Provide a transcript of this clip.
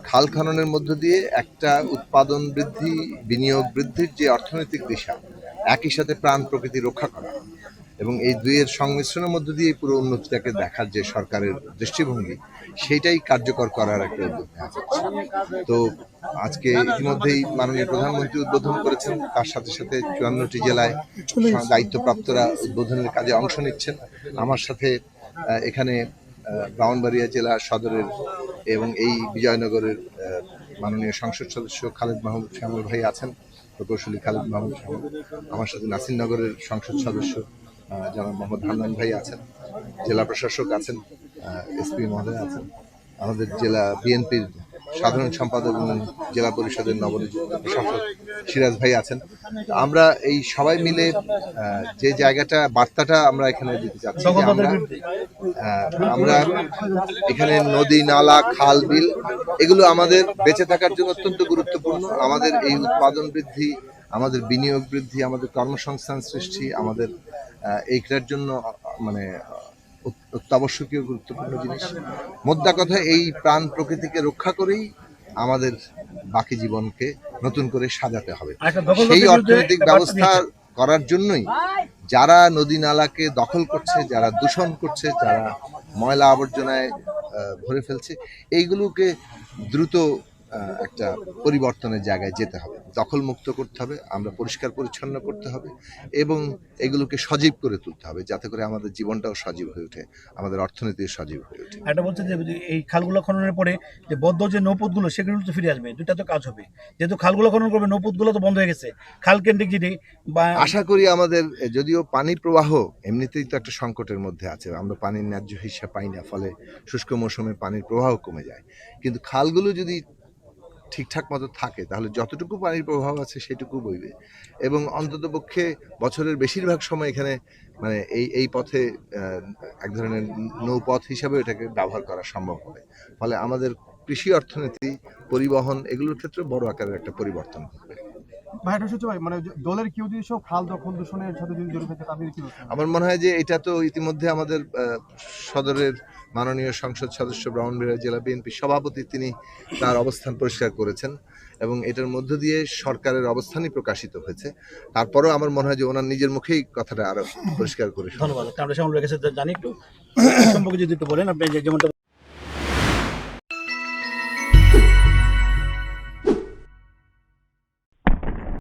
খাল খননের মধ্য দিয়ে একটা উৎপাদন বৃদ্ধি, বিনিয়োগ বৃদ্ধির যে অর্থনৈতিক দিশা, একই সাথে প্রাণ প্রকৃতি রক্ষা করা এবং এই দুইয়ের সংমিশ্রণের মধ্য দিয়ে পুরো উন্নতিটাকে দেখার যে সরকারের দৃষ্টিভঙ্গি, সেইটাই কার্যকর করার একটা উদ্যোগ নেওয়া যাচ্ছে। তো আজকে ইতিমধ্যেই মাননীয় প্রধানমন্ত্রী উদ্বোধন করেছেন, তার সাথে সাথে 54টি জেলায় দায়িত্বপ্রাপ্তরা উদ্বোধনের কাজে অংশ নিচ্ছেন। আমার সাথে এখানে ব্রাহ্মণবাড়িয়া জেলা সদরের এবং এই বিজয়নগরের মাননীয় সংসদ সদস্য খালেদ মাহমুদ শ্যামল ভাই আছেন, প্রকৌশলী খালেদ মাহমুদ শ্যামল। আমার সাথে নাসিরনগরের সংসদ সদস্য জনাব মোহাম্মদ হান্নান ভাই আছেন, জেলা প্রশাসক আছেন, এসপি মহোদয় আছেন, আমাদের জেলা বিএনপির সাধারণ সম্পাদক এবং জেলা পরিষদের নবনিযুক্ত প্রশাসক সিরাজ ভাই আছেন। আমরা এই সবাই মিলে যে জায়গাটা বার্তাটা আমরা এখানে দিতে চাচ্ছি, আমরা এখানে নদী, নালা, খাল, বিল এগুলো আমাদের বেঁচে থাকার জন্য অত্যন্ত গুরুত্বপূর্ণ। আমাদের এই উৎপাদন বৃদ্ধি, আমাদের বিনিয়োগ বৃদ্ধি, আমাদের কর্মসংস্থান সৃষ্টি, আমাদের এইটার জন্য মানে অত্যাবশ্যকীয় গুরুত্বপূর্ণ জিনিস। মোদ্দা কথা, এই প্রাণ প্রকৃতিকে রক্ষা করেই আমাদের বাকি জীবনকে নতুন করে সাজাতে হবে। সেই অর্থনৈতিক ব্যবস্থা করার জন্যই যারা নদী নালাকে দখল করছে, যারা দূষণ করছে, যারা ময়লা আবর্জনায় ভরে ফেলছে, এইগুলোকে দ্রুত একটা পরিবর্তনের জায়গায় যেতে হবে, দখল মুক্ত করতে হবে, আমরা পরিষ্কার পরিচ্ছন্ন করতে হবে এবং এগুলোকে সজীব করে তুলতে হবে, যাতে করে আমাদের জীবনটাও সজীব হয়ে ওঠে, আমাদের অর্থনীতিও সজীব হয়ে ওঠে। এটা বলছে যে এই খালগুলো খননের পরে যে বদ্ধ যে নৌপথগুলো সেগুলো তো ফিরে আসবে, দুইটা তো কাজ হবে। যেহেতু খালগুলো খনন করবে, নৌপথগুলো তো বন্ধ হয়ে গেছে, খাল কেন্দ্রিক যদি আশা করি আমাদের, যদিও পানি প্রবাহ এমনিতেই তো একটা সংকটের মধ্যে আছে, আমরা পানির ন্যায্য হিসা পাই না, ফলে শুষ্ক মৌসুমে পানির প্রবাহ কমে যায়, কিন্তু খালগুলো যদি ঠিকঠাক মতো থাকে তাহলে যতটুকু পানির প্রবাহ আছে সেটুকু বইবে এবং অন্ততপক্ষে বছরের বেশিরভাগ সময় এখানে মানে এই পথে এক ধরনের নৌপথ হিসাবে এটাকে ব্যবহার করা সম্ভব হবে। ফলে আমাদের কৃষি অর্থনীতি, পরিবহন এগুলোর ক্ষেত্রে বড় আকারের একটা পরিবর্তন ঘটবে। মানে দলের কেউ যদি সব খাল দখল দূষণের সাথে যদি জড়িত থাকে তাদের কি? আমার মনে হয় যে এটা তো ইতিমধ্যে আমাদের সদরের মাননীয় সংসদ সদস্য ব্রাহ্মণবাড়িয়া জেলা বিএনপি সভাপতি তিনি তার অবস্থান পরিষ্কার করেছেন এবং এটার মধ্য দিয়ে সরকারের অবস্থানই প্রকাশিত হয়েছে। তারপরেও আমার মনে হয় যে ওনার নিজের মুখেই কথাটা আরো পরিষ্কার করে। ধন্যবাদ। আমরা জানি একটু সম্পর্কে যদি একটু বলেন আপনি যেমনটা